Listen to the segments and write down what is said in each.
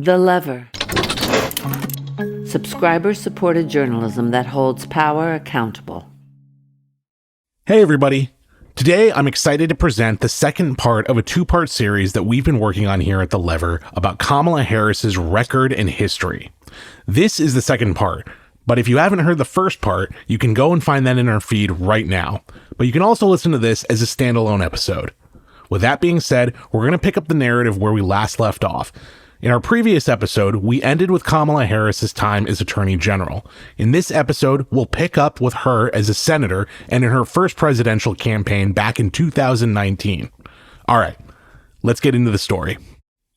The Lever. Subscriber-supported journalism that holds power accountable. Hey everybody. Today I'm excited to present the second part of a two-part series that we've been working on here at The Lever about Kamala Harris's record and history. This is the second part, but if you haven't heard the first part, you can go and find that in our feed right now. But you can also listen to this as a standalone episode. With that being said, we're going to pick up the narrative where we last left off. In our previous episode, we ended with Kamala Harris's time as Attorney General. In this episode, we'll pick up with her as a senator and in her first presidential campaign back in 2019. All right, let's get into the story.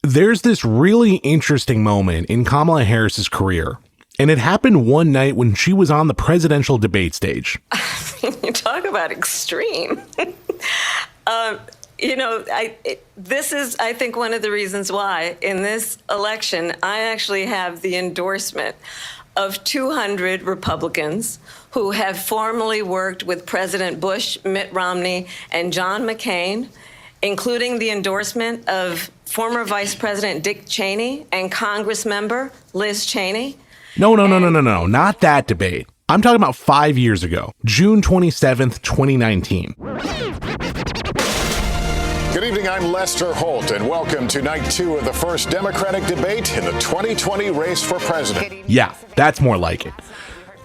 There's this really interesting moment in Kamala Harris's career, and it happened one night when she was on the presidential debate stage. You talk about extreme. This is, I think, one of the reasons why in this election, I actually have the endorsement of 200 Republicans who have formerly worked with President Bush, Mitt Romney, and John McCain, including the endorsement of former Vice President Dick Cheney and Congress member Liz Cheney. No, not that debate. I'm talking about 5 years ago, June 27th, 2019. Good evening, I'm Lester Holt, and welcome to night 2 of the first Democratic debate in the 2020 race for president. Yeah, that's more like it.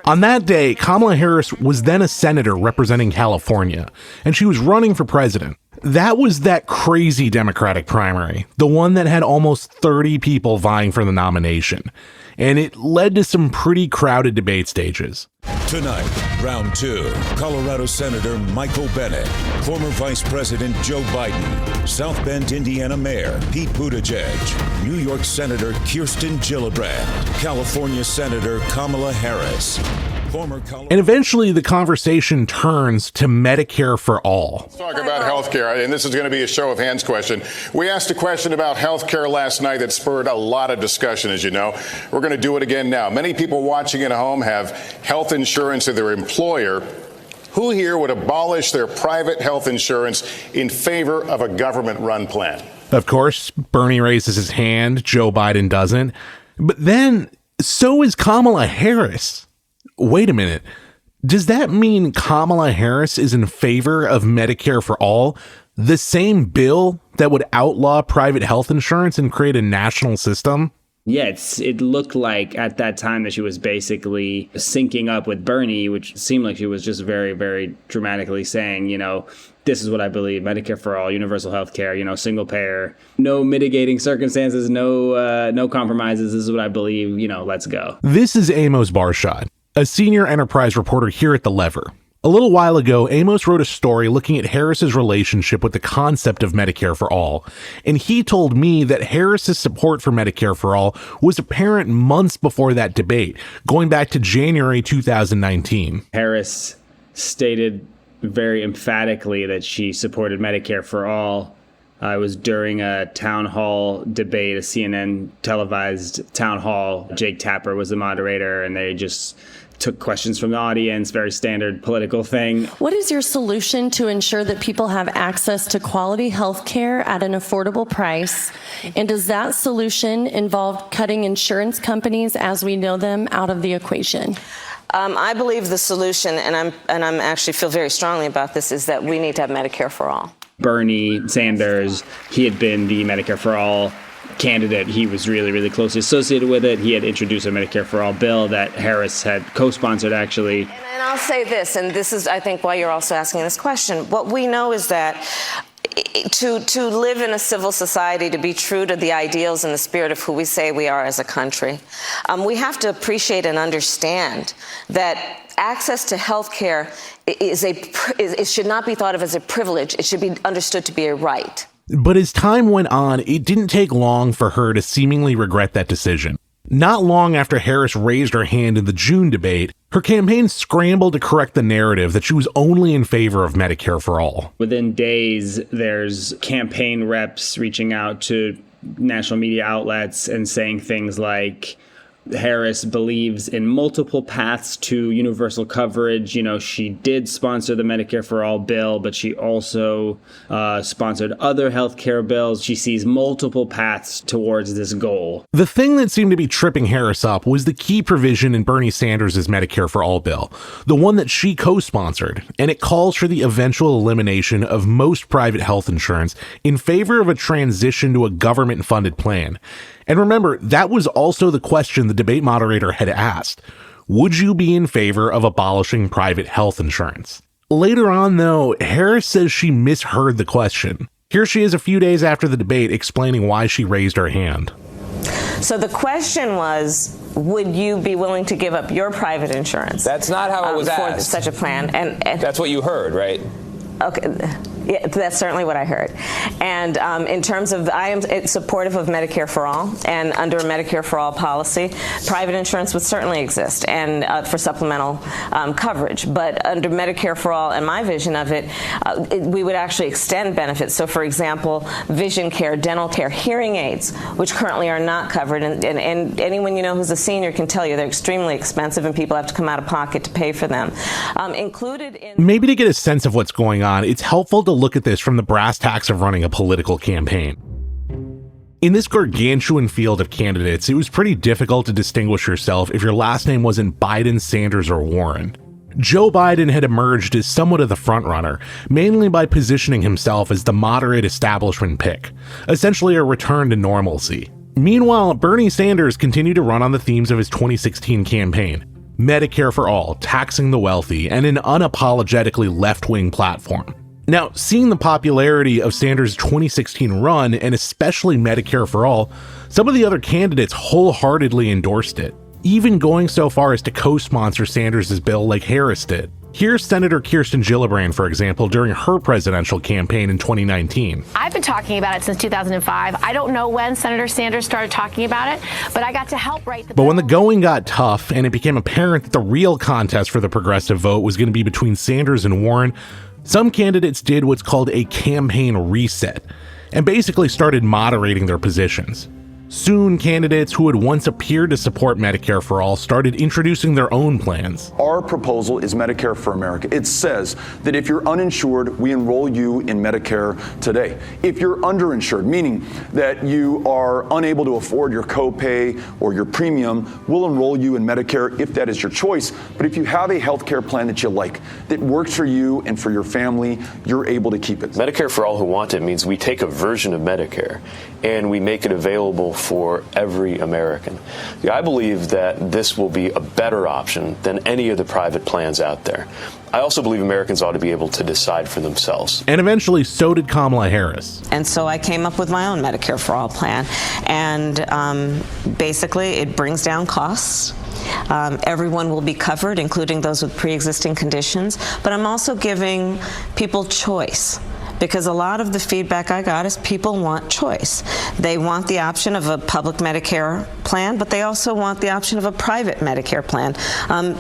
On that day, Kamala Harris was then a senator representing California, and she was running for president. That was that crazy Democratic primary, the one that had almost 30 people vying for the nomination, and it led to some pretty crowded debate stages. Tonight, round 2, Colorado Senator Michael Bennet, former Vice President Joe Biden, South Bend, Indiana Mayor Pete Buttigieg, New York Senator Kirsten Gillibrand, California Senator Kamala Harris. And eventually the conversation turns to Medicare for all. Let's talk about health care, and this is going to be a show of hands question. We asked a question about health care last night that spurred a lot of discussion, as you know. We're going to do it again now. Many people watching at home have health insurance of their employer. Who here would abolish their private health insurance in favor of a government-run plan? Of course, Bernie raises his hand, Joe Biden doesn't. But then, so is Kamala Harris. Wait a minute. Does that mean Kamala Harris is in favor of Medicare for all? The same bill that would outlaw private health insurance and create a national system? Yeah, it looked like at that time that she was basically syncing up with Bernie, which seemed like she was just very, very dramatically saying, this is what I believe, Medicare for all, universal health care, single payer, no mitigating circumstances, no compromises. This is what I believe, let's go. This is Amos Barshad, a senior enterprise reporter here at The Lever. A little while ago, Amos wrote a story looking at Harris's relationship with the concept of Medicare for all, and he told me that Harris's support for Medicare for all was apparent months before that debate, going back to January 2019. Harris stated very emphatically that she supported Medicare for all. It was during a town hall debate, a CNN televised town hall. Jake Tapper was the moderator, and they just took questions from the audience, very standard political thing. What is your solution to ensure that people have access to quality health care at an affordable price? And does that solution involve cutting insurance companies as we know them out of the equation? I believe the solution, and I'm actually feel very strongly about this, is that we need to have Medicare for all. Bernie Sanders, he had been the Medicare for all candidate. He was really, really closely associated with it. He had introduced a Medicare for all bill that Harris had co-sponsored, actually. And I'll say this, and this is, I think, why you're also asking this question. What we know is that to live in a civil society, to be true to the ideals and the spirit of who we say we are as a country, we have to appreciate and understand that access to health care should not be thought of as a privilege. It should be understood to be a right. But as time went on, it didn't take long for her to seemingly regret that decision. Not long after Harris raised her hand in the June debate, her campaign scrambled to correct the narrative that she was only in favor of Medicare for all. Within days, there's campaign reps reaching out to national media outlets and saying things like, Harris believes in multiple paths to universal coverage. You know, she did sponsor the Medicare for All bill, but she also sponsored other healthcare bills. She sees multiple paths towards this goal. The thing that seemed to be tripping Harris up was the key provision in Bernie Sanders' Medicare for All bill, the one that she co-sponsored, and it calls for the eventual elimination of most private health insurance in favor of a transition to a government-funded plan. And remember, that was also the question the debate moderator had asked. Would you be in favor of abolishing private health insurance? Later on, though, Harris says she misheard the question. Here she is a few days after the debate explaining why she raised her hand. So the question was, would you be willing to give up your private insurance? That's not how it was asked. For such a plan. And that's what you heard, right? Okay. Yeah, that's certainly what I heard. And in terms of, I am supportive of Medicare for All, and under a Medicare for All policy, private insurance would certainly exist and for supplemental coverage. But under Medicare for All, and my vision of it, we would actually extend benefits. So, for example, vision care, dental care, hearing aids, which currently are not covered, and anyone you know who's a senior can tell you they're extremely expensive, and people have to come out of pocket to pay for them. Included in maybe to get a sense of what's going on, it's helpful to look at this from the brass tacks of running a political campaign. In this gargantuan field of candidates, it was pretty difficult to distinguish yourself if your last name wasn't Biden, Sanders, or Warren. Joe Biden had emerged as somewhat of the frontrunner, mainly by positioning himself as the moderate establishment pick, essentially a return to normalcy. Meanwhile, Bernie Sanders continued to run on the themes of his 2016 campaign: Medicare for All, taxing the wealthy, and an unapologetically left-wing platform. Now, seeing the popularity of Sanders' 2016 run, and especially Medicare for All, some of the other candidates wholeheartedly endorsed it, even going so far as to co-sponsor Sanders' bill like Harris did. Here's Senator Kirsten Gillibrand, for example, during her presidential campaign in 2019. I've been talking about it since 2005. I don't know when Senator Sanders started talking about it, but I got to help write the bill. But when the going got tough and it became apparent that the real contest for the progressive vote was going to be between Sanders and Warren, some candidates did what's called a campaign reset and basically started moderating their positions. Soon, candidates who had once appeared to support Medicare for All started introducing their own plans. Our proposal is Medicare for America. It says that if you're uninsured, we enroll you in Medicare today. If you're underinsured, meaning that you are unable to afford your copay or your premium, we'll enroll you in Medicare if that is your choice. But if you have a health care plan that you like, that works for you and for your family, you're able to keep it. Medicare for All who want it means we take a version of Medicare and we make it available for every American. I believe that this will be a better option than any of the private plans out there. I also believe Americans ought to be able to decide for themselves. And eventually, so did Kamala Harris. And so I came up with my own Medicare for All plan. And basically, it brings down costs. Everyone will be covered, including those with pre-existing conditions. But I'm also giving people choice. Because a lot of the feedback I got is people want choice. They want the option of a public Medicare plan, but they also want the option of a private Medicare plan,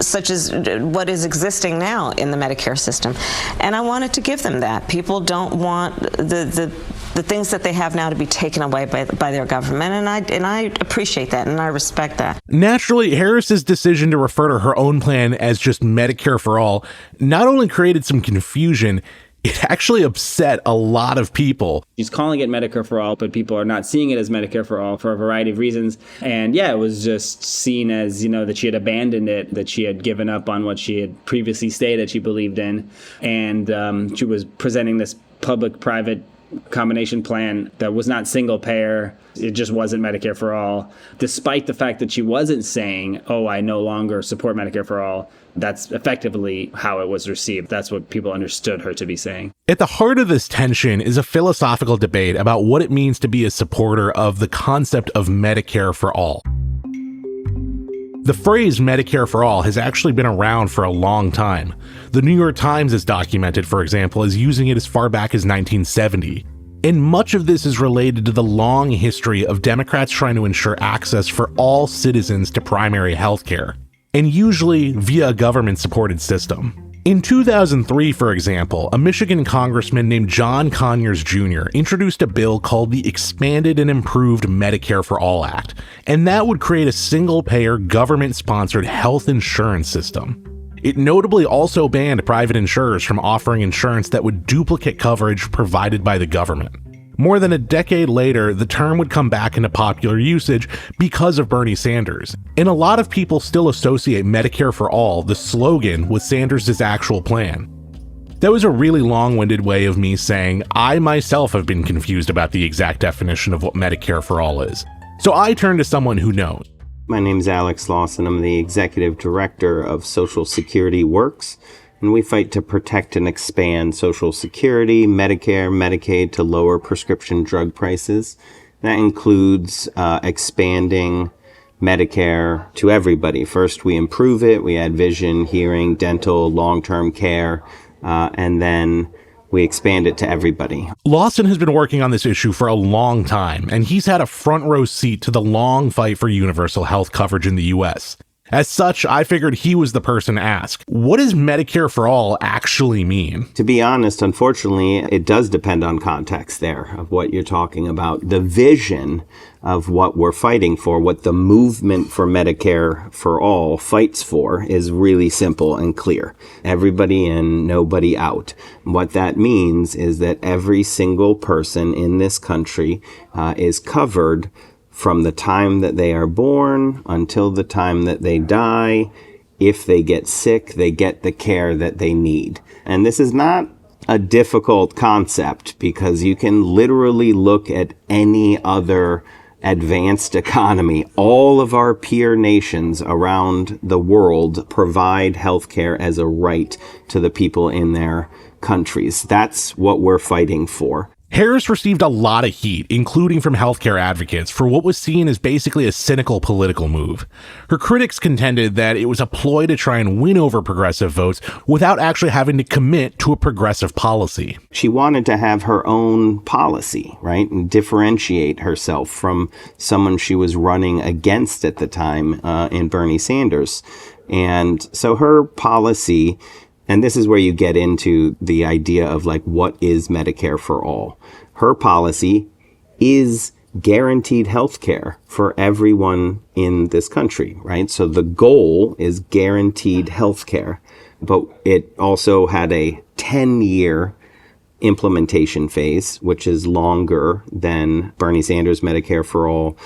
such as what is existing now in the Medicare system. And I wanted to give them that. People don't want the things that they have now to be taken away by their government, and I appreciate that, and I respect that. Naturally, Harris's decision to refer to her own plan as just Medicare for All not only created some confusion, it actually upset a lot of people. She's calling it Medicare for All, but people are not seeing it as Medicare for All for a variety of reasons. And yeah, it was just seen as, that she had abandoned it, that she had given up on what she had previously stated she believed in. And she was presenting this public-private combination plan that was not single payer. It just wasn't Medicare for All. Despite the fact that she wasn't saying, oh, I no longer support Medicare for All, that's effectively how it was received. That's what people understood her to be saying. At the heart of this tension is a philosophical debate about what it means to be a supporter of the concept of Medicare for All. The phrase Medicare for All has actually been around for a long time. The New York Times has documented, for example, as using it as far back as 1970. And much of this is related to the long history of Democrats trying to ensure access for all citizens to primary health care, and usually via a government-supported system. In 2003, for example, a Michigan congressman named John Conyers Jr. introduced a bill called the Expanded and Improved Medicare for All Act, and that would create a single-payer, government-sponsored health insurance system. It notably also banned private insurers from offering insurance that would duplicate coverage provided by the government. More than a decade later, the term would come back into popular usage because of Bernie Sanders, and a lot of people still associate Medicare for All, the slogan, with Sanders' actual plan. That was a really long-winded way of me saying I myself have been confused about the exact definition of what Medicare for All is. So I turned to someone who knows. My name's Alex Lawson. I'm the executive director of Social Security Works, and we fight to protect and expand Social Security, Medicare, Medicaid to lower prescription drug prices. That includes expanding Medicare to everybody. First, we improve it. We add vision, hearing, dental, long-term care, and then we expand it to everybody. Lawson has been working on this issue for a long time, and he's had a front row seat to the long fight for universal health coverage in the US. As such, I figured he was the person to ask. What does Medicare for All actually mean? To be honest, unfortunately, it does depend on context there of what you're talking about. The vision of what we're fighting for, what the movement for Medicare for All fights for, is really simple and clear. Everybody in, nobody out. What that means is that every single person in this country is covered from the time that they are born until the time that they die. If they get sick, they get the care that they need. And this is not a difficult concept because you can literally look at any other advanced economy. All of our peer nations around the world provide healthcare as a right to the people in their countries. That's what we're fighting for. Harris received a lot of heat, including from healthcare advocates, for what was seen as basically a cynical political move. Her critics contended that it was a ploy to try and win over progressive votes without actually having to commit to a progressive policy. She wanted to have her own policy, right, and differentiate herself from someone she was running against at the time in Bernie Sanders. And so her policy, and this is where you get into the idea of like, what is Medicare for All? Her policy is guaranteed health care for everyone in this country, right? So the goal is guaranteed health care, but it also had a 10-year implementation phase, which is longer than Bernie Sanders' Medicare for All.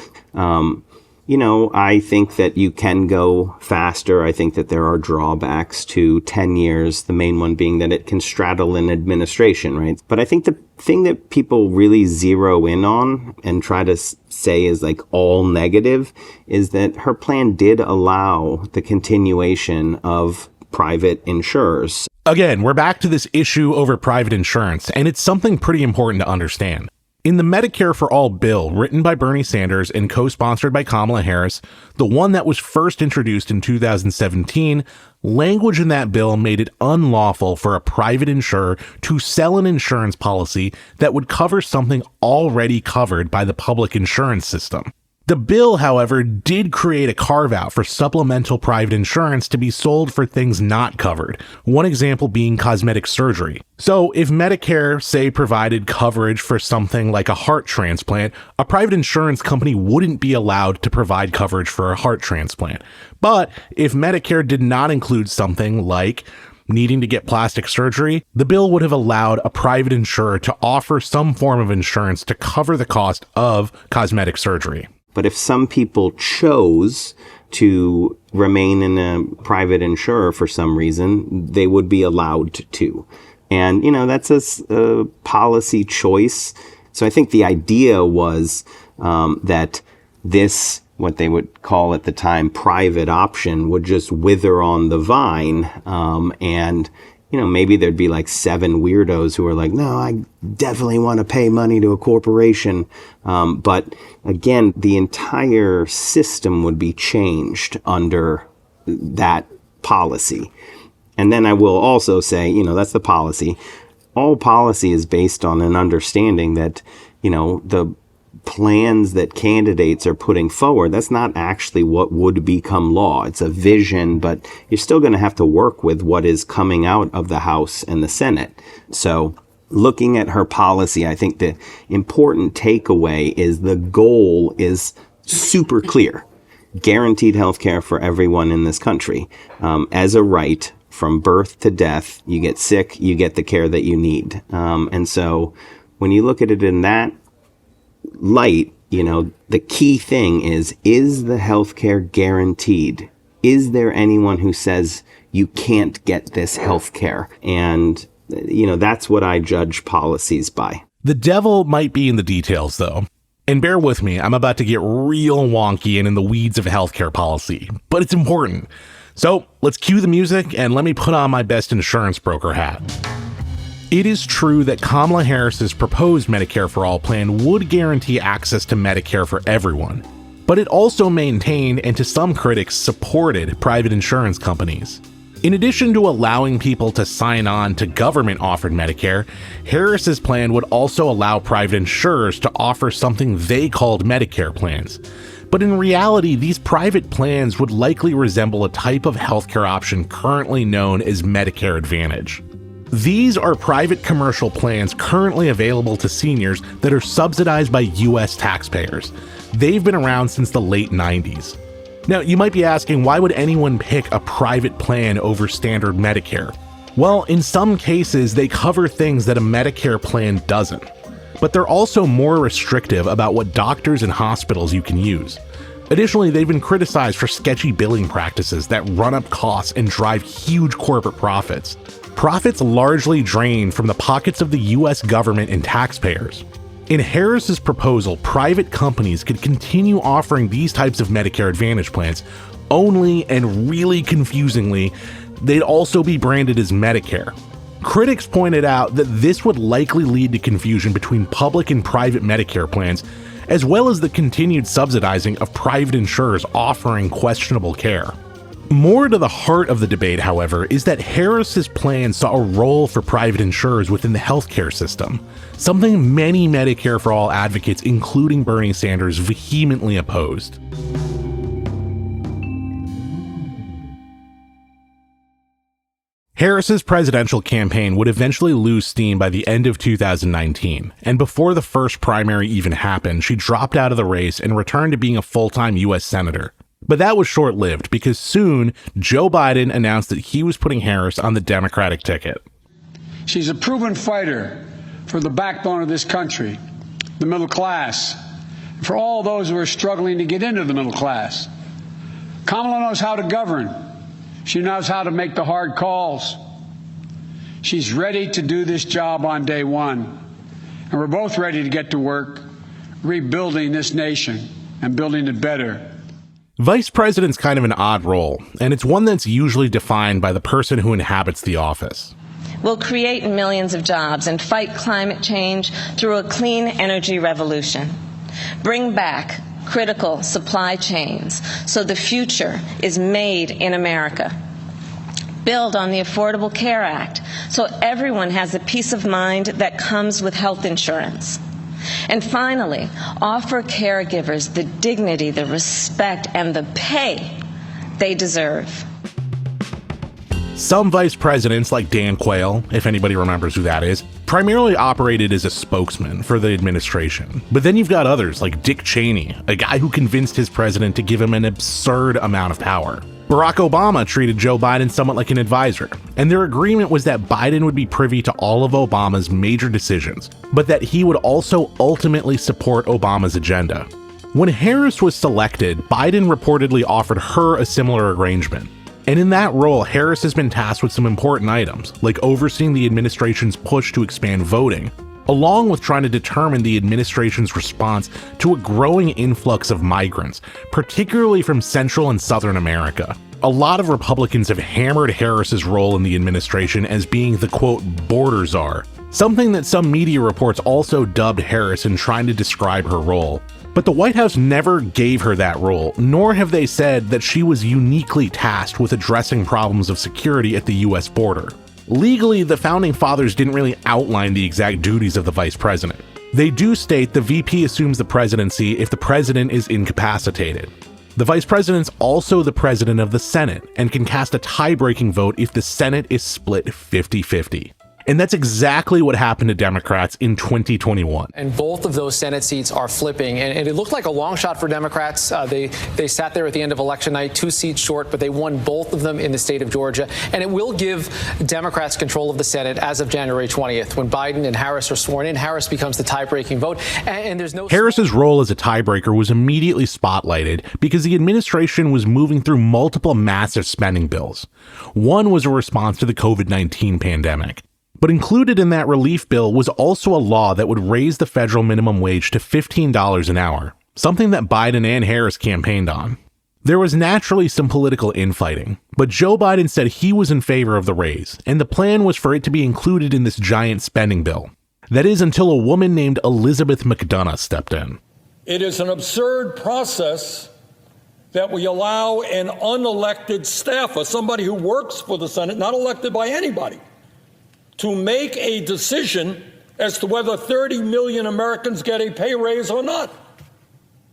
I think that you can go faster. I think that there are drawbacks to 10 years, the main one being that it can straddle an administration, right? But I think the thing that people really zero in on and try to say is like all negative is that her plan did allow the continuation of private insurers. Again, we're back to this issue over private insurance, and it's something pretty important to understand. In the Medicare for All bill, written by Bernie Sanders and co-sponsored by Kamala Harris, the one that was first introduced in 2017, language in that bill made it unlawful for a private insurer to sell an insurance policy that would cover something already covered by the public insurance system. The bill, however, did create a carve-out for supplemental private insurance to be sold for things not covered, one example being cosmetic surgery. So if Medicare, say, provided coverage for something like a heart transplant, a private insurance company wouldn't be allowed to provide coverage for a heart transplant. But if Medicare did not include something like needing to get plastic surgery, the bill would have allowed a private insurer to offer some form of insurance to cover the cost of cosmetic surgery. But if some people chose to remain in a private insurer for some reason, they would be allowed to. And, that's a policy choice. So I think the idea was that this, what they would call at the time, private option, would just wither on the vine. And maybe there'd be like 7 weirdos who are like, no, I definitely want to pay money to a corporation. But again, the entire system would be changed under that policy. And then I will also say, that's the policy. All policy is based on an understanding that, the plans that candidates are putting forward, that's not actually what would become law. It's a vision, but you're still going to have to work with what is coming out of the House and the Senate. So looking at her policy, I think the important takeaway is the goal is super clear. Guaranteed health care for everyone in this country as a right from birth to death. You get sick, you get the care that you need. And so when you look at it in that light, the key thing is the healthcare guaranteed? Is there anyone who says you can't get this healthcare? And, that's what I judge policies by. The devil might be in the details, though. And bear with me, I'm about to get real wonky and in the weeds of healthcare policy, but it's important. So let's cue the music and let me put on my best insurance broker hat. It is true that Kamala Harris's proposed Medicare for All plan would guarantee access to Medicare for everyone, but it also maintained and to some critics supported private insurance companies. In addition to allowing people to sign on to government-offered Medicare, Harris's plan would also allow private insurers to offer something they called Medicare plans. But in reality, these private plans would likely resemble a type of healthcare option currently known as Medicare Advantage. These are private commercial plans currently available to seniors that are subsidized by US taxpayers. They've been around since the late 90s. Now, you might be asking, why would anyone pick a private plan over standard Medicare? Well, in some cases, they cover things that a Medicare plan doesn't. But they're also more restrictive about what doctors and hospitals you can use. Additionally, they've been criticized for sketchy billing practices that run up costs and drive huge corporate profits. Profits largely drain from the pockets of the US government and taxpayers. In Harris's proposal, private companies could continue offering these types of Medicare Advantage plans, only, and really confusingly, they'd also be branded as Medicare. Critics pointed out that this would likely lead to confusion between public and private Medicare plans, as well as the continued subsidizing of private insurers offering questionable care. More to the heart of the debate, however, is that Harris's plan saw a role for private insurers within the healthcare system, something many Medicare for All advocates, including Bernie Sanders, vehemently opposed. Harris's presidential campaign would eventually lose steam by the end of 2019, and before the first primary even happened, she dropped out of the race and returned to being a full-time US senator. But that was short-lived because soon Joe Biden announced that he was putting Harris on the Democratic ticket. She's a proven fighter for the backbone of this country, the middle class, and for all those who are struggling to get into the middle class. Kamala knows how to govern. She knows how to make the hard calls. She's ready to do this job on day one. And we're both ready to get to work rebuilding this nation and building it better. Vice president's kind of an odd role, and it's one that's usually defined by the person who inhabits the office. We'll create millions of jobs and fight climate change through a clean energy revolution. Bring back critical supply chains so the future is made in America. Build on the Affordable Care Act so everyone has the peace of mind that comes with health insurance. And finally, offer caregivers the dignity, the respect, and the pay they deserve. Some vice presidents, like Dan Quayle, if anybody remembers who that is, primarily operated as a spokesman for the administration. But then you've got others, like Dick Cheney, a guy who convinced his president to give him an absurd amount of power. Barack Obama treated Joe Biden somewhat like an advisor, and their agreement was that Biden would be privy to all of Obama's major decisions, but that he would also ultimately support Obama's agenda. When Harris was selected, Biden reportedly offered her a similar arrangement. And in that role, Harris has been tasked with some important items, like overseeing the administration's push to expand voting, along with trying to determine the administration's response to a growing influx of migrants, particularly from Central and Southern America. A lot of Republicans have hammered Harris's role in the administration as being the, quote, border czar, something that some media reports also dubbed Harris in trying to describe her role. But the White House never gave her that role, nor have they said that she was uniquely tasked with addressing problems of security at the US border. Legally, the Founding Fathers didn't really outline the exact duties of the vice president. They do state the VP assumes the presidency if the president is incapacitated. The vice president's also the president of the Senate and can cast a tie-breaking vote if the Senate is split 50-50. And that's exactly what happened to Democrats in 2021. And both of those Senate seats are flipping. And it looked like a long shot for Democrats. They sat there at the end of election night, 2 seats short, but they won both of them in the state of Georgia. And it will give Democrats control of the Senate as of January 20th. When Biden and Harris are sworn in, Harris becomes the tie-breaking vote. And there's no... Harris's role as a tiebreaker was immediately spotlighted because the administration was moving through multiple massive spending bills. One was a response to the COVID-19 pandemic. But included in that relief bill was also a law that would raise the federal minimum wage to $15 an hour, something that Biden and Harris campaigned on. There was naturally some political infighting, but Joe Biden said he was in favor of the raise, and the plan was for it to be included in this giant spending bill. That is until a woman named Elizabeth McDonough stepped in. It is an absurd process that we allow an unelected staffer, somebody who works for the Senate, not elected by anybody, to make a decision as to whether 30 million Americans get a pay raise or not.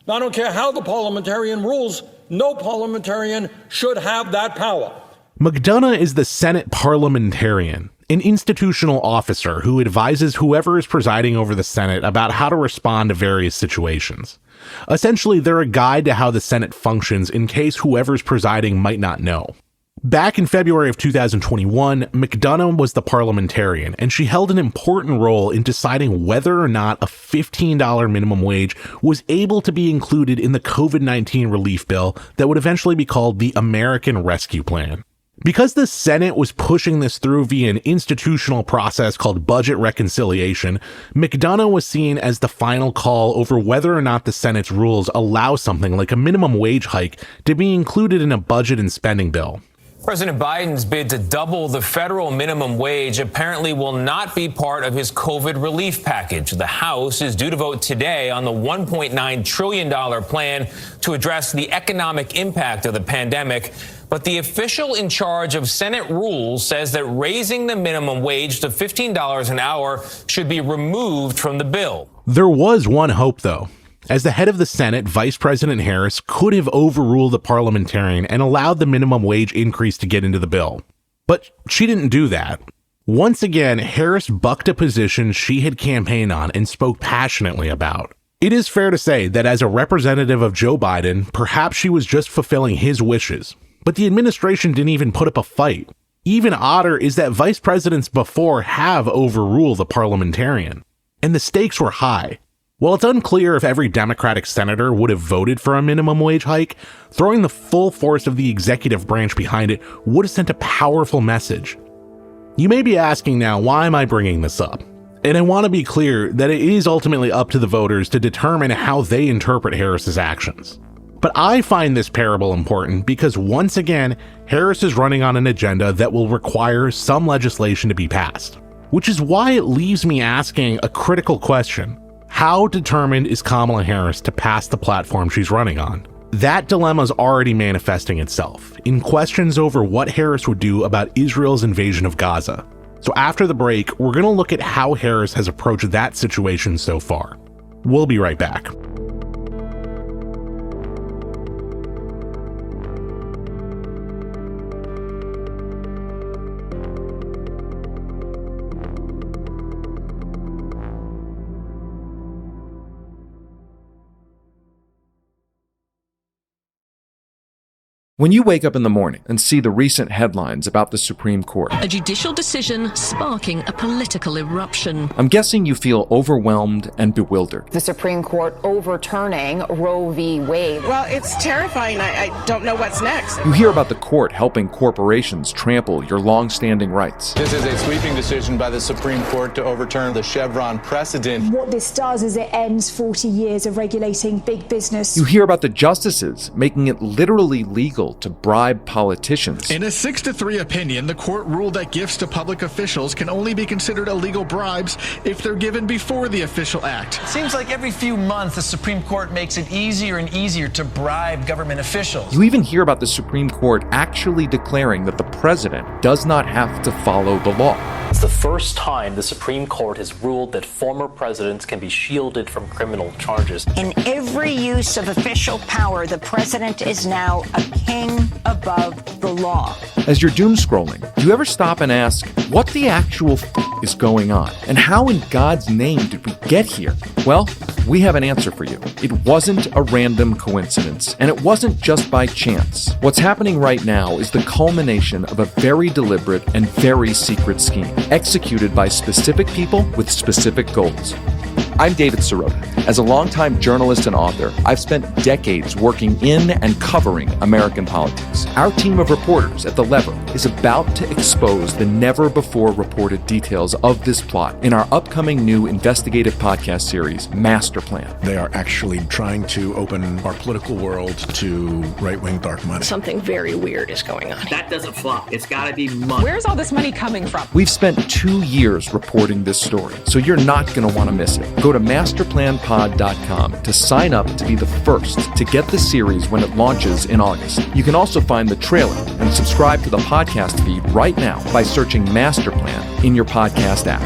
Now, I don't care how the parliamentarian rules, no parliamentarian should have that power. McDonough is the Senate parliamentarian, an institutional officer who advises whoever is presiding over the Senate about how to respond to various situations. Essentially, they're a guide to how the Senate functions in case whoever's presiding might not know. Back in February of 2021, McDonough was the parliamentarian, and she held an important role in deciding whether or not a $15 minimum wage was able to be included in the COVID-19 relief bill that would eventually be called the American Rescue Plan. Because the Senate was pushing this through via an institutional process called budget reconciliation, McDonough was seen as the final call over whether or not the Senate's rules allow something like a minimum wage hike to be included in a budget and spending bill. President Biden's bid to double the federal minimum wage apparently will not be part of his COVID relief package. The House is due to vote today on the $1.9 trillion plan to address the economic impact of the pandemic. But the official in charge of Senate rules says that raising the minimum wage to $15 an hour should be removed from the bill. There was one hope, though. As the head of the Senate, Vice President Harris could have overruled the parliamentarian and allowed the minimum wage increase to get into the bill. But she didn't do that. Once again, Harris bucked a position she had campaigned on and spoke passionately about. It is fair to say that as a representative of Joe Biden, perhaps she was just fulfilling his wishes. But the administration didn't even put up a fight. Even odder is that vice presidents before have overruled the parliamentarian. And the stakes were high. While it's unclear if every Democratic senator would have voted for a minimum wage hike, throwing the full force of the executive branch behind it would have sent a powerful message. You may be asking now, why am I bringing this up? And I want to be clear that it is ultimately up to the voters to determine how they interpret Harris's actions. But I find this parable important because once again, Harris is running on an agenda that will require some legislation to be passed. Which is why it leaves me asking a critical question. How determined is Kamala Harris to pass the platform she's running on? That dilemma is already manifesting itself in questions over what Harris would do about Israel's invasion of Gaza. So after the break, we're going to look at how Harris has approached that situation so far. We'll be right back. When you wake up in the morning and see the recent headlines about the Supreme Court, a judicial decision sparking a political eruption, I'm guessing you feel overwhelmed and bewildered. The Supreme Court overturning Roe v. Wade. Well, it's terrifying. I don't know what's next. You hear about the court helping corporations trample your long-standing rights. This is a sweeping decision by the Supreme Court to overturn the Chevron precedent. What this does is it ends 40 years of regulating big business. You hear about the justices making it literally legal to bribe politicians. In a 6-3 opinion, the court ruled that gifts to public officials can only be considered illegal bribes if they're given before the official act. It seems like every few months the Supreme Court makes it easier and easier to bribe government officials. You even hear about the Supreme Court actually declaring that the president does not have to follow the law. It's the first time the Supreme Court has ruled that former presidents can be shielded from criminal charges. In every use of official power, the president is now a king above the law. As you're doom scrolling, do you ever stop and ask, what the actual is going on? And how in God's name did we get here? Well, we have an answer for you. It wasn't a random coincidence, and it wasn't just by chance. What's happening right now is the culmination of a very deliberate and very secret scheme, executed by specific people with specific goals. I'm David Sirota. As a longtime journalist and author, I've spent decades working in and covering American politics. Our team of reporters at The Lever is about to expose the never-before-reported details of this plot in our upcoming new investigative podcast series, Master Plan. They are actually trying to open our political world to right-wing dark money. Something very weird is going on. That doesn't fly. It's got to be money. Where's all this money coming from? We've spent 2 years reporting this story, so you're not going to want to miss it. Go to masterplanpod.com to sign up to be the first to get the series when it launches in August. You can also find the trailer and subscribe to the podcast feed right now by searching Master Plan in your podcast app.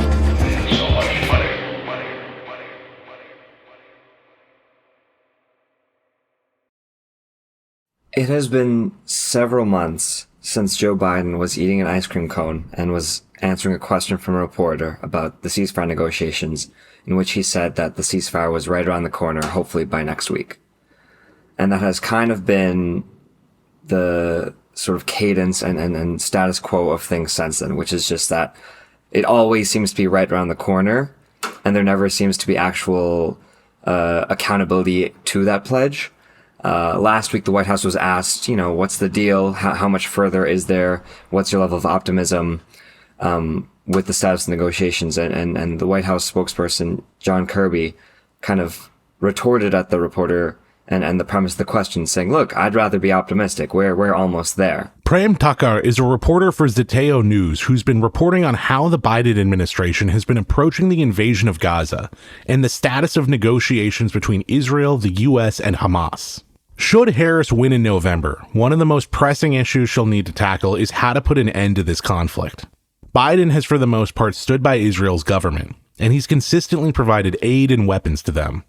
It has been several months since Joe Biden was eating an ice cream cone and was answering a question from a reporter about the ceasefire negotiations, in which he said that the ceasefire was right around the corner, hopefully by next week. And that has kind of been the sort of cadence and status quo of things since then, which is just that it always seems to be right around the corner, and there never seems to be actual accountability to that pledge. Last week, the White House was asked, what's the deal? How much further is there? What's your level of optimism with the status of negotiations? And the White House spokesperson, John Kirby, kind of retorted at the reporter and the premise of the question, saying, look, I'd rather be optimistic. We're almost there. Prem Thakkar is a reporter for Zeteo News who's been reporting on how the Biden administration has been approaching the invasion of Gaza and the status of negotiations between Israel, the U.S., and Hamas. Should Harris win in November, one of the most pressing issues she'll need to tackle is how to put an end to this conflict. Biden has for the most part stood by Israel's government, and he's consistently provided aid and weapons to them.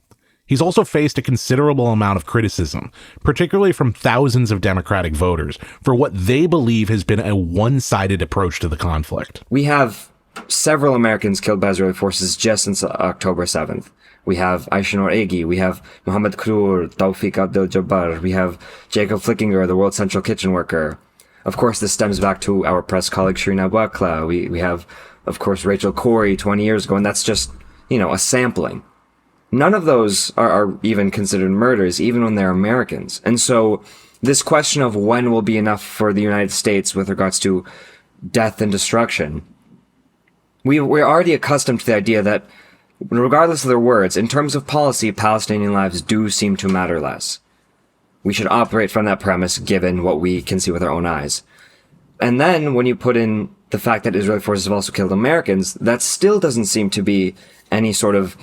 He's also faced a considerable amount of criticism, particularly from thousands of Democratic voters, for what they believe has been a one-sided approach to the conflict. We have several Americans killed by Israeli forces just since October 7th. We have Aisha Noor Egi, we have Mohammed Krour, Tawfiq Abdel-Jabbar, we have Jacob Flickinger, the World Central Kitchen worker. Of course, this stems back to our press colleague Shireen Abu Akleh. We have, of course, Rachel Corrie 20 years ago, and that's just, a sampling. None of those are even considered murders, even when they're Americans. And so this question of when will be enough for the United States with regards to death and destruction, we're already accustomed to the idea that regardless of their words, in terms of policy, Palestinian lives do seem to matter less. We should operate from that premise given what we can see with our own eyes. And then when you put in the fact that Israeli forces have also killed Americans, that still doesn't seem to be any sort of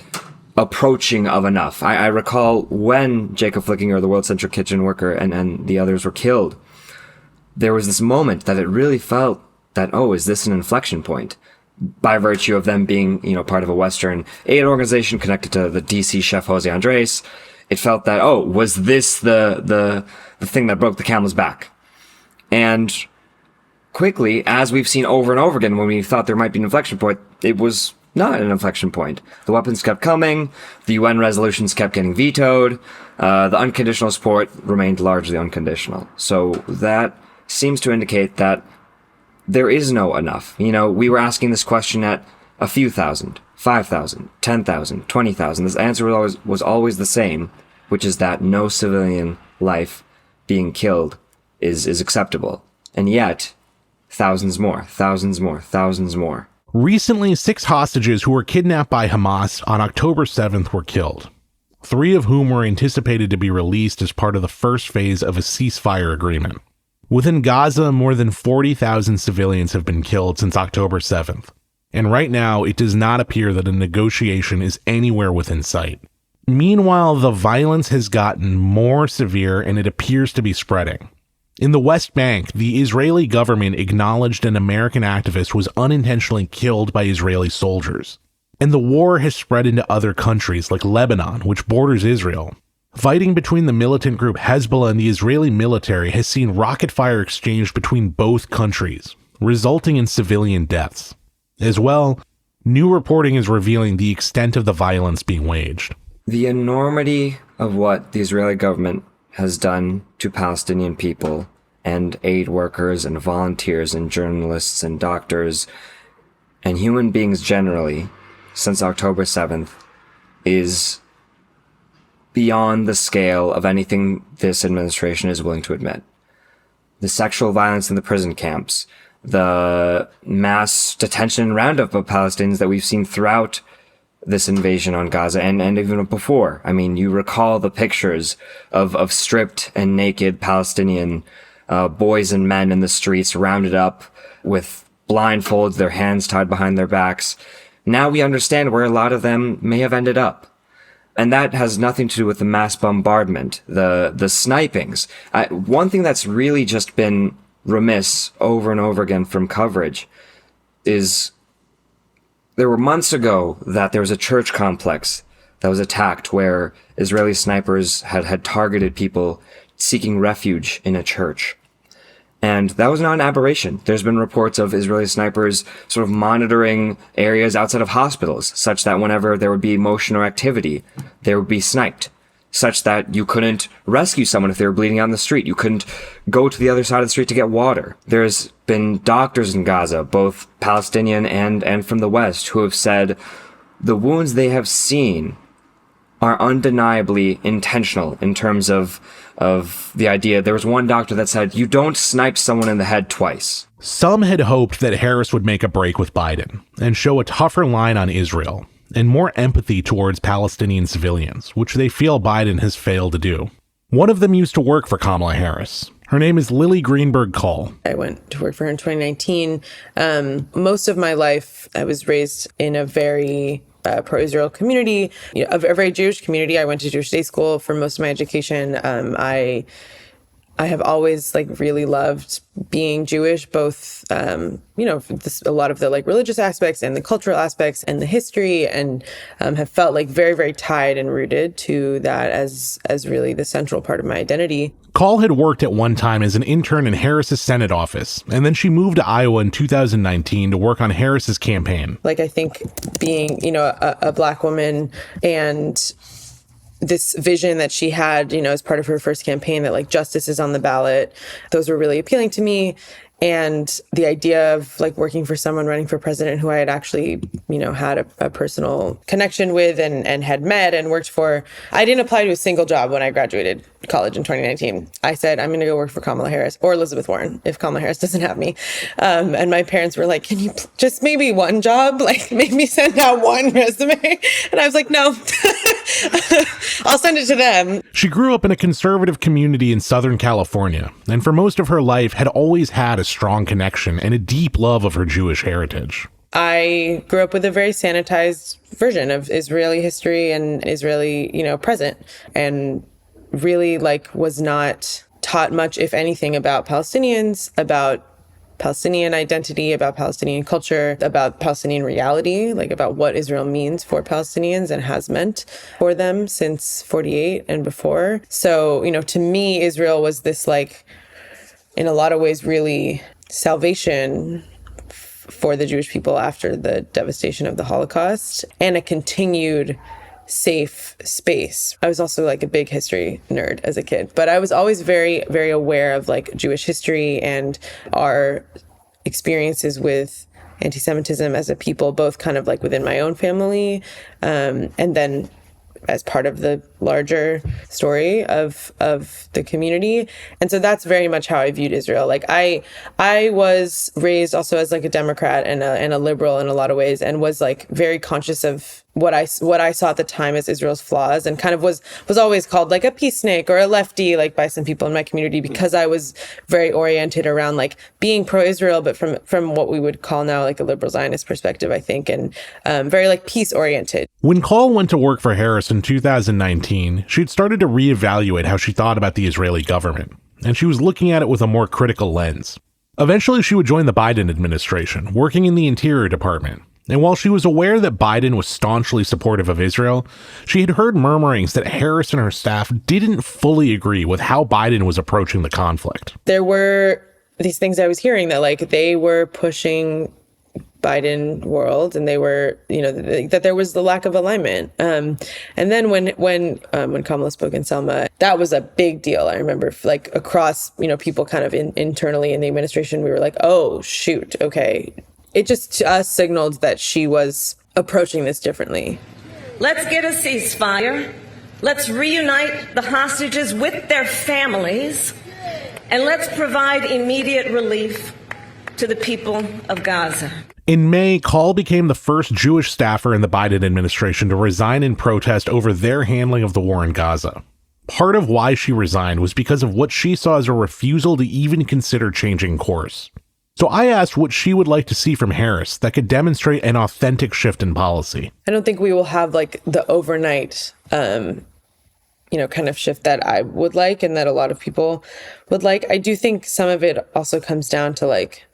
approaching of enough. I recall when Jacob Flickinger, the World Central Kitchen worker, and the others were killed, there was this moment that it really felt that, is this an inflection point? By virtue of them being, part of a Western aid organization connected to the DC chef Jose Andres, it felt that, was this the thing that broke the camel's back? And quickly, as we've seen over and over again, when we thought there might be an inflection point, it was not an inflection point. The weapons kept coming, the UN resolutions kept getting vetoed, the unconditional support remained largely unconditional. So that seems to indicate that there is no enough. We were asking this question at a few thousand, 5,000, 10,000, 20,000. This answer was always the same, which is that no civilian life being killed is acceptable. And yet, thousands more, thousands more, thousands more. Recently, 6 hostages who were kidnapped by Hamas on October 7th were killed, 3 of whom were anticipated to be released as part of the first phase of a ceasefire agreement. Within Gaza, more than 40,000 civilians have been killed since October 7th, and right now it does not appear that a negotiation is anywhere within sight. Meanwhile, the violence has gotten more severe and it appears to be spreading. In the West Bank, the Israeli government acknowledged an American activist was unintentionally killed by Israeli soldiers. And the war has spread into other countries like Lebanon, which borders Israel. Fighting between the militant group Hezbollah and the Israeli military has seen rocket fire exchanged between both countries, resulting in civilian deaths. As well, new reporting is revealing the extent of the violence being waged. The enormity of what the Israeli government has done to Palestinian people and aid workers and volunteers and journalists and doctors and human beings generally since October 7th is beyond the scale of anything this administration is willing to admit. The sexual violence in the prison camps, the mass detention and roundup of Palestinians that we've seen throughout this invasion on Gaza and even before. I mean, you recall the pictures of stripped and naked Palestinian boys and men in the streets rounded up with blindfolds, their hands tied behind their backs. Now we understand where a lot of them may have ended up. And that has nothing to do with the mass bombardment, the snipings. One thing that's really just been remiss over and over again from coverage is there were months ago that there was a church complex that was attacked where Israeli snipers had targeted people seeking refuge in a church. And that was not an aberration. There's been reports of Israeli snipers sort of monitoring areas outside of hospitals, such that whenever there would be motion or activity, they would be sniped, such that you couldn't rescue someone if they were bleeding out in the street. You couldn't go to the other side of the street to get water. There's been doctors in Gaza, both Palestinian and from the West, who have said the wounds they have seen are undeniably intentional in terms of the idea. There was one doctor that said, you don't snipe someone in the head twice. Some had hoped that Harris would make a break with Biden and show a tougher line on Israel and more empathy towards Palestinian civilians, which they feel Biden has failed to do. One of them used to work for Kamala Harris. Her name is Lily Greenberg Call. I went to work for her in 2019. Most of my life, I was raised in a very pro-Israel community, a very Jewish community. I went to Jewish day school for most of my education. I have always really loved being Jewish, both, a lot of the religious aspects and the cultural aspects and the history, and have felt very, very tied and rooted to that as really the central part of my identity. Call had worked at one time as an intern in Harris's Senate office, and then she moved to Iowa in 2019 to work on Harris's campaign. I think being, a Black woman and this vision that she had, as part of her first campaign that justice is on the ballot, those were really appealing to me. And the idea of working for someone running for president who I had actually, had a personal connection with and had met and worked for. I didn't apply to a single job when I graduated college in 2019. I said, I'm going to go work for Kamala Harris or Elizabeth Warren if Kamala Harris doesn't have me. And my parents were like, can you just maybe one job? Maybe send out one resume. And I was like, no, I'll send it to them. She grew up in a conservative community in Southern California, and for most of her life had always had a strong connection and a deep love of her Jewish heritage. I grew up with a very sanitized version of Israeli history and Israeli, present, and really was not taught much, if anything, about Palestinians, about Palestinian identity, about Palestinian culture, about Palestinian reality, about what Israel means for Palestinians and has meant for them since 48 and before. So, to me, Israel was this, in a lot of ways, really salvation for the Jewish people after the devastation of the Holocaust, and a continued safe space. I was also a big history nerd as a kid, but I was always very, very aware of Jewish history and our experiences with anti-Semitism as a people, both kind of within my own family, and then as part of the larger story of the community. And so that's very much how I viewed Israel. I was raised also as a Democrat and a liberal in a lot of ways, and was very conscious of what I saw at the time as Israel's flaws, and kind of was always called a peace snake or a lefty by some people in my community, because I was very oriented around being pro-Israel, but from what we would call now a liberal Zionist perspective, I think, and very peace oriented. When Call went to work for Harris in 2019, she'd started to reevaluate how she thought about the Israeli government. and she was looking at it with a more critical lens. Eventually, she would join the Biden administration, working in the Interior Department. And while she was aware that Biden was staunchly supportive of Israel, she had heard murmurings that Harris and her staff didn't fully agree with how Biden was approaching the conflict. There were these things I was hearing that like they were pushing Biden world, and they were, that there was the lack of alignment. And then when Kamala spoke in Selma, that was a big deal. I remember like across, people kind of internally in the administration, we were like, oh, shoot. Okay. It just to us signaled that she was approaching this differently. Let's get a ceasefire. Let's reunite the hostages with their families. And let's provide immediate relief to the people of Gaza. In May, Call became the first Jewish staffer in the Biden administration to resign in protest over their handling of the war in Gaza. Part of why she resigned was because of what she saw as a refusal to even consider changing course. So I asked what she would like to see from Harris that could demonstrate an authentic shift in policy. I don't think we will have like the overnight, kind of shift that I would like and that a lot of people would like. I do think some of it also comes down to like,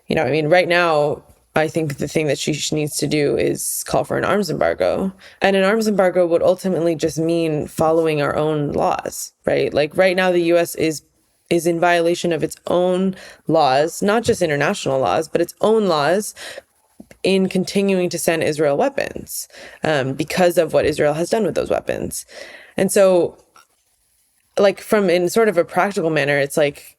right now, I think the thing that she needs to do is call for an arms embargo. And an arms embargo would ultimately just mean following our own laws, right? Like right now, the U.S. is in violation of its own laws, not just international laws, but its own laws in continuing to send Israel weapons because of what Israel has done with those weapons. And so, like, in sort of a practical manner, it's like,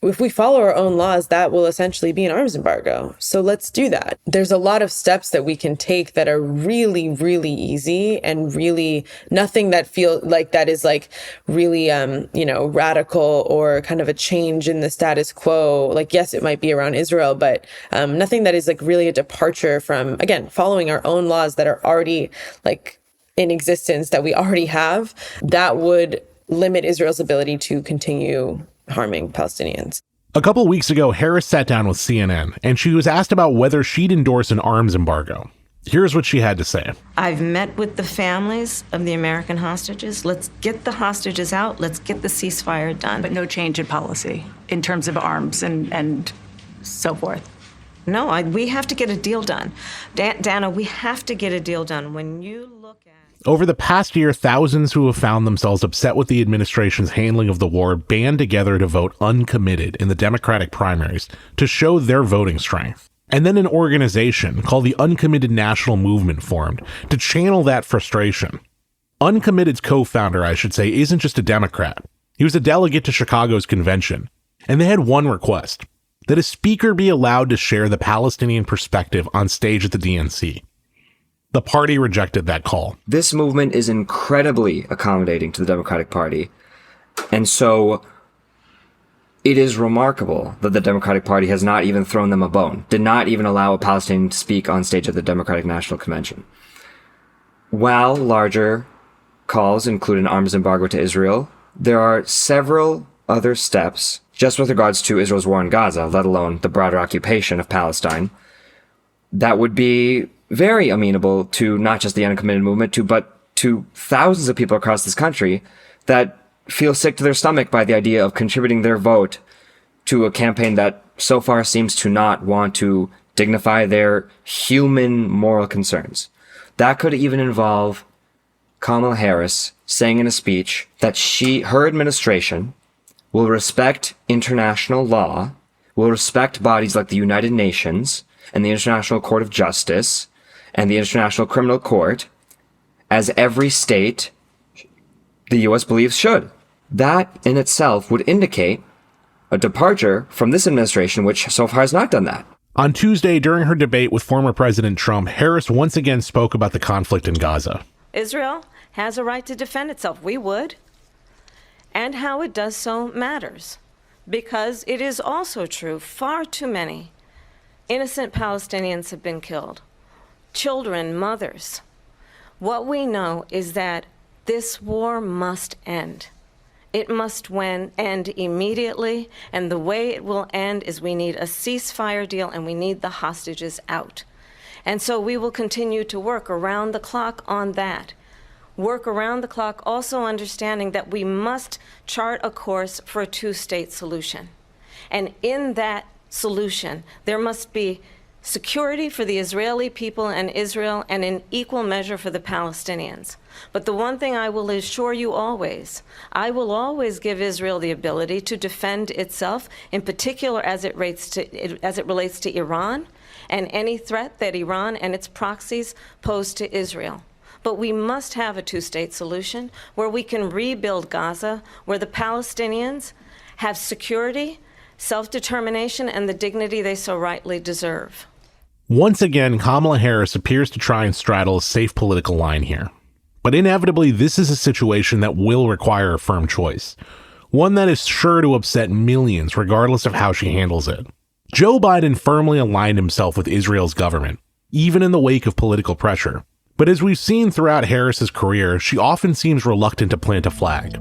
if we follow our own laws, that will essentially be an arms embargo. So let's do that. There's a lot of steps that we can take that are really, really easy and really nothing that feel like that is like really, radical or kind of a change in the status quo. Like, yes, it might be around Israel, but nothing that is like really a departure from, again, following our own laws that are already like in existence that we already have. That would limit Israel's ability to continue harming Palestinians. A couple weeks ago, Harris sat down with CNN, and she was asked about whether she'd endorse an arms embargo. Here's what she had to say. I've met with the families of the American hostages. Let's get the hostages out. Let's get the ceasefire done. But no change in policy in terms of arms and so forth. No, we have to get a deal done. Dana, we have to get a deal done. When you look at... Over the past year, thousands who have found themselves upset with the administration's handling of the war band together to vote uncommitted in the Democratic primaries to show their voting strength. And then an organization called the Uncommitted National Movement formed to channel that frustration. Uncommitted's co-founder, I should say, isn't just a Democrat. He was a delegate to Chicago's convention, and they had one request, that a speaker be allowed to share the Palestinian perspective on stage at the DNC. The party rejected that call. This movement is incredibly accommodating to the Democratic Party. And so it is remarkable that the Democratic Party has not even thrown them a bone, did not even allow a Palestinian to speak on stage at the Democratic National Convention. While larger calls include an arms embargo to Israel, there are several other steps, just with regards to Israel's war in Gaza, let alone the broader occupation of Palestine, that would be very amenable to not just the uncommitted movement, but to thousands of people across this country that feel sick to their stomach by the idea of contributing their vote to a campaign that so far seems to not want to dignify their human moral concerns. That could even involve Kamala Harris saying in a speech that her administration will respect international law, will respect bodies like the United Nations and the International Court of Justice and the International Criminal Court, as every state the U.S. believes should. That in itself would indicate a departure from this administration, which so far has not done that. On Tuesday, during her debate with former President Trump, Harris once again spoke about the conflict in Gaza. Israel has a right to defend itself. We would. And how it does so matters. Because it is also true, far too many innocent Palestinians have been killed. Children, mothers. What we know is that this war must end. It must end immediately, and the way it will end is we need a ceasefire deal and we need the hostages out. And so we will continue to work around the clock on that. work around the clock, also understanding that we must chart a course for a two-state solution. And in that solution, there must be security for the Israeli people and Israel, and in equal measure for the Palestinians. But the one thing I will assure you always, I will always give Israel the ability to defend itself, in particular as it relates to Iran and any threat that Iran and its proxies pose to Israel. But we must have a two-state solution where we can rebuild Gaza, where the Palestinians have security, self-determination, and the dignity they so rightly deserve. Once again, Kamala Harris appears to try and straddle a safe political line here. But inevitably, this is a situation that will require a firm choice. One that is sure to upset millions regardless of how she handles it. Joe Biden firmly aligned himself with Israel's government, even in the wake of political pressure. But as we've seen throughout Harris's career, she often seems reluctant to plant a flag.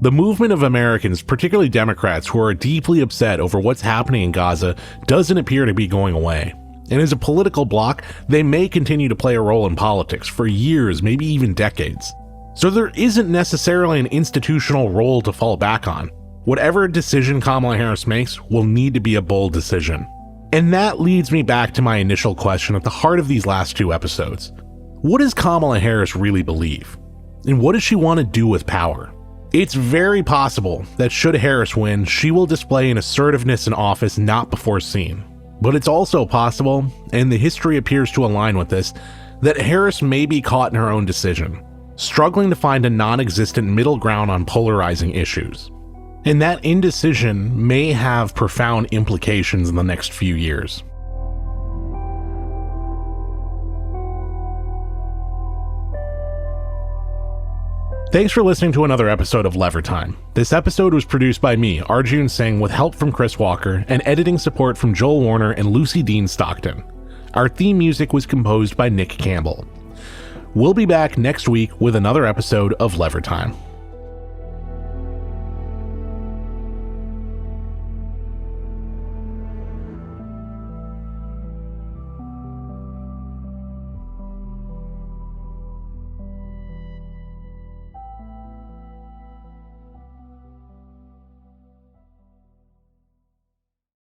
The movement of Americans, particularly Democrats, who are deeply upset over what's happening in Gaza doesn't appear to be going away. And as a political bloc, they may continue to play a role in politics for years, maybe even decades. So there isn't necessarily an institutional role to fall back on. Whatever decision Kamala Harris makes will need to be a bold decision. And that leads me back to my initial question at the heart of these last two episodes. What does Kamala Harris really believe? And what does she want to do with power? It's very possible that should Harris win, she will display an assertiveness in office not before seen. But it's also possible, and the history appears to align with this, that Harris may be caught in her own decision, struggling to find a non-existent middle ground on polarizing issues. And that indecision may have profound implications in the next few years. Thanks for listening to another episode of Lever Time. This episode was produced by me, Arjun Singh, with help from Chris Walker and editing support from Joel Warner and Lucy Dean Stockton. Our theme music was composed by Nick Campbell. We'll be back next week with another episode of Lever Time.